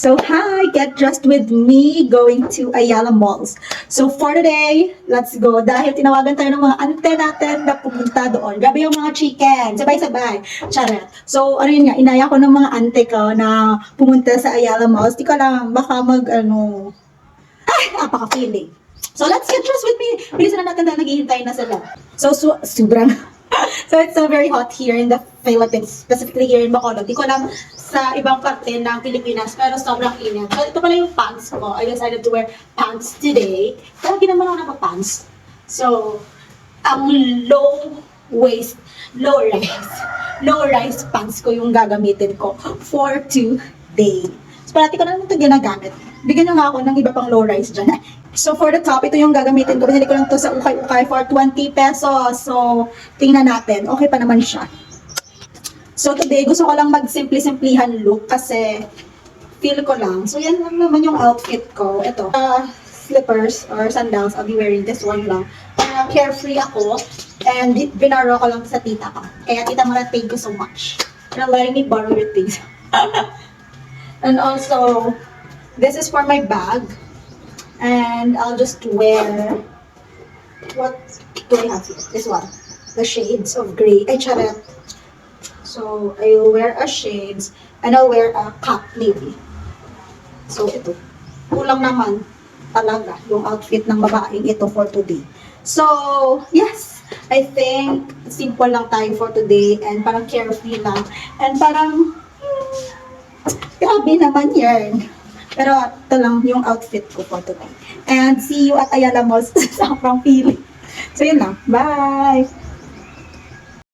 So hi, get dressed with me going to Ayala Malls. So for today, let's go. Dahil tinawagan tayo ng mga ante natin na pumunta doon. Grabe yung mga chicken. Sabay-sabay. Charot. So ano yun nga, inaya ko ng mga ante ko na pumunta sa Ayala Malls. Di ko lang, baka napaka-feeling. So let's get dressed with me. Bilisan na natin dahil naghihintay na sila. Sobrang so it's so very hot here in the Philippines, specifically here in Bacolod. Di ko lang sa ibang parte ng Pilipinas, pero sobrang init. So ito pala yung pants ko. I decided to wear pants today. Pero hindi naman ako naka-pants. So, ang low-rise pants ko yung gagamitin ko for today. So, parati ko na naman ito ginagamit. Bigyan nyo nga ako ng iba pang low-rise dyan. So, for the top, ito yung gagamitin ko. Binili ko lang ito sa Ukay-Ukay for 20 pesos. So, tingnan natin. Okay pa naman siya. So, today, gusto ko lang mag-simpli-simplihan look kasi feel ko lang. So, yan lang naman yung outfit ko. Ito, slippers or sandals. I'll be wearing this one lang. Para carefree ako. And binaro ko lang sa tita ko. Kaya, Tita Mara, thank you so much for letting me borrow your things. And also, this is for my bag. And I'll just wear, what do I have here? This one. The shades of gray. Ay, charot. So, I'll wear a shades and I'll wear a cap maybe. So, ito. Kulang naman talaga yung outfit ng babaeng ito for today. So, yes. I think simple lang tayo for today and parang carefree lang. And parang, grabe naman yan. Pero ito lang yung outfit ko for today. And see you at Ayala Malls sa Sobrang feeling. So, yun lang. Bye!